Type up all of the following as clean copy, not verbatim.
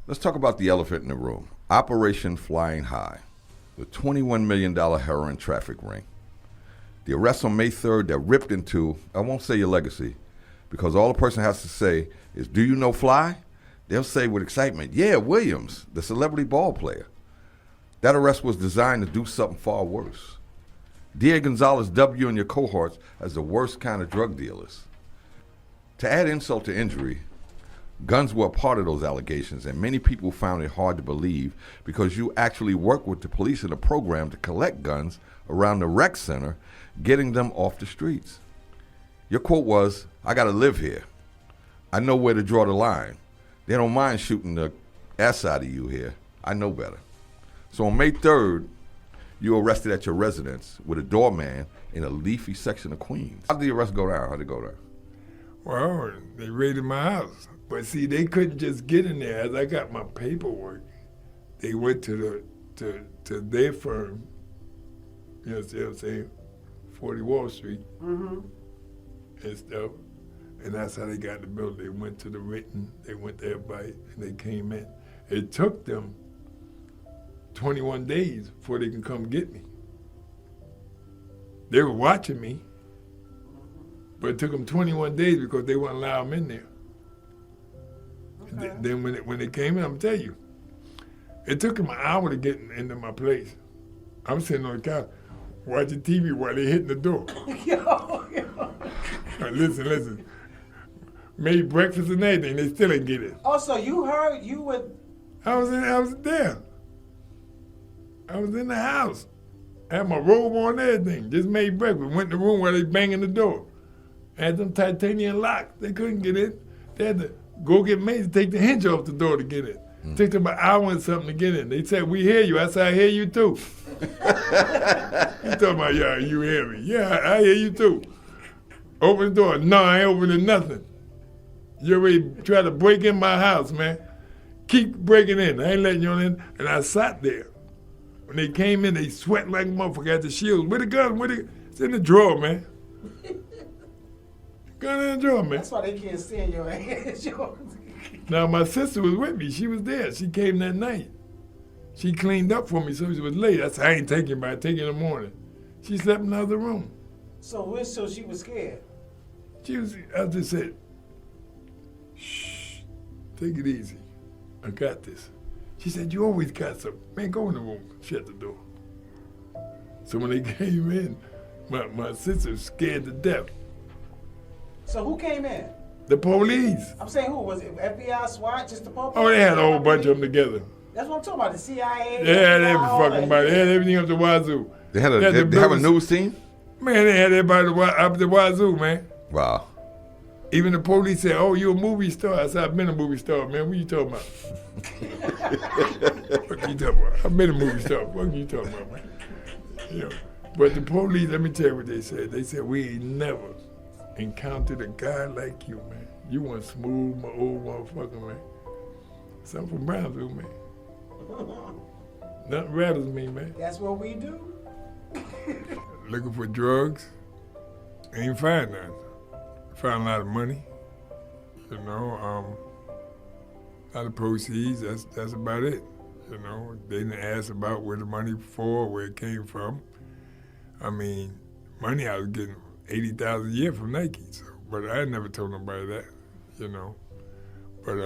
Let's talk about the elephant in the room. Operation Flying High, the $21 million heroin traffic ring. The arrest on May 3rd that ripped into, I won't say your legacy, because all a person has to say is, do you know Fly? They'll say with excitement, yeah, Williams, the celebrity ball player. That arrest was designed to do something far worse. D.A. Gonzalez dubbed you and your cohorts as the worst kind of drug dealers. To add insult to injury, guns were a part of those allegations, and many people found it hard to believe because you actually worked with the police in a program to collect guns around the rec center, getting them off the streets. Your quote was, I gotta live here. I know where to draw the line. They don't mind shooting the ass out of you here. I know better. So on May 3rd, you were arrested at your residence with a doorman in a leafy section of Queens. How did the arrest go down? How did it go down? Well, they raided my house. But see, they couldn't just get in there. As I got my paperwork, they went to their firm, you know what I'm saying, 40 Wall Street and stuff. And that's how they got the building. They went to the written, they went to everybody, and they came in. It took them 21 days before they can come get me. They were watching me, but it took them 21 days because they wouldn't allow them in there. Okay. Then when they came in, I'm tell you, it took them an hour to get into my place. I'm sitting on the couch watching TV while they hitting the door. Yo. Listen. Made breakfast and everything, they still ain't get in. Oh, so you heard you would? I was there. I was in the house. Had my robe on and everything. Just made breakfast. Went in the room where they banging the door. Had them titanium locks. They couldn't get in. They had to go get made to take the hinge off the door to get in. Took them an hour and something to get in. They said, we hear you. I said, I hear you too. You talking about, yeah, you hear me. Yeah, I hear you too. Open the door. No, I ain't opening nothing. You already tried to break in my house, man. Keep breaking in. I ain't letting you in. And I sat there. When they came in, they sweat like a motherfucker. Had the shields. Where the gun? It's in the drawer, man. Gun in the drawer, man. That's why they can't see in your hands. Now, my sister was with me. She was there. She came that night. She cleaned up for me so she was late. I said, I ain't taking it, but I take it in the morning. She slept in the other room. So she was scared? I just said, shh, take it easy. I got this. She said, you always got something. Man, go in the room, shut the door. So when they came in, my sister was scared to death. So who came in? The police. I'm saying who? Was it FBI, SWAT, just the police? Oh, they had a whole bunch of them together. That's what I'm talking about, the CIA. Yeah, they were fucking about it. They had everything up the wazoo. They have a news team? Man, they had everybody up the wazoo, man. Wow. Even the police said, oh, you a movie star? I said, I've been a movie star, man. What you talking about? What you talking about? I've been a movie star. What you talking about, man? You know, but the police, let me tell you what they said. They said, we ain't never encountered a guy like you, man. You one smooth, my old motherfucker, man. Something from Brownsville, man. Nothing rattles me, man. That's what we do. Looking for drugs, ain't find nothing. Found a lot of money, you know, a lot of proceeds, that's about it. You know, they didn't ask about where the money for, where it came from. I mean, money I was getting $80,000 a year from Nike, so, but I never told nobody that, you know. But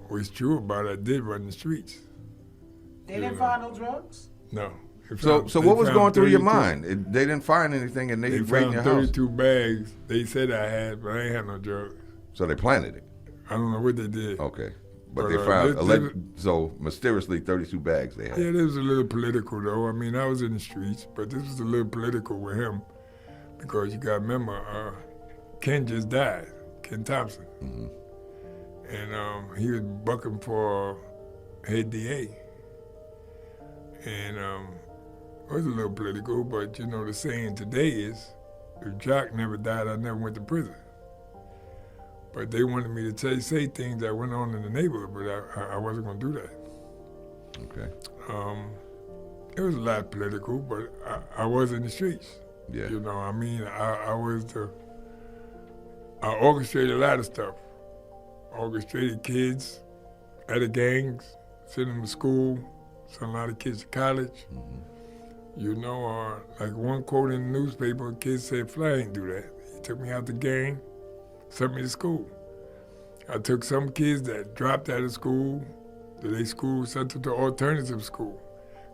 what's true about it, I did run the streets. They didn't find no drugs? No. So what was going through your mind? They didn't find anything and they raided your house? 32 bags they said I had, but I ain't had no drugs. So they planted it? I don't know what they did. Okay. But they found, so mysteriously 32 bags they had. Yeah, this was a little political though. I mean, I was in the streets, but this was a little political with him because you got to remember, Ken just died, Ken Thompson. Mm-hmm. And he was bucking for head DA. And it was a little political, but you know, the saying today is, if Jock never died, I never went to prison. But they wanted me to say things that went on in the neighborhood, but I wasn't going to do that. Okay. It was a lot political, but I was in the streets. Yeah. You know, I mean, I orchestrated a lot of stuff. Orchestrated kids, other gangs, send them to school, send a lot of kids to college. You know, like one quote in the newspaper, a kid said, Fly ain't do that. He took me out the game, sent me to school. I took some kids that dropped out of school, to their school, sent them to alternative school.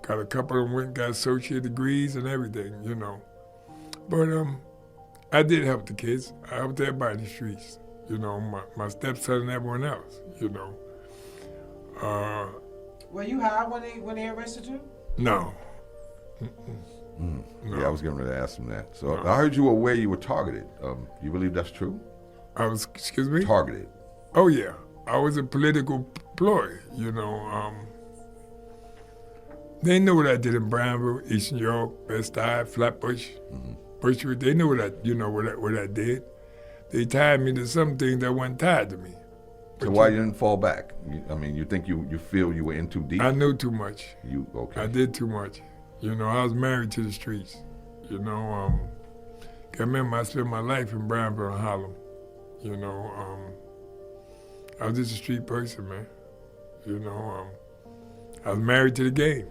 Got a couple of them went and got associate degrees and everything, you know. But I did help the kids. I helped everybody in the streets, you know, my stepson and everyone else, you know. Were you high when they arrested you? No. Yeah, I was getting ready to ask him that. So I heard you were aware you were targeted. You believe that's true? I was, excuse me? Targeted. Oh, yeah. I was a political ploy, you know. They knew what I did in Brownville, Eastern York, Bed-Stuy, Flatbush, Bushwick. They knew what I did. They tied me to something that wasn't tied to me. So why you didn't fall back? I mean, you think you feel you were in too deep? I knew too much. Okay. I did too much. You know, I was married to the streets. You know, I remember I spent my life in Brownville and Harlem. You know, I was just a street person, man. You know, I was married to the game.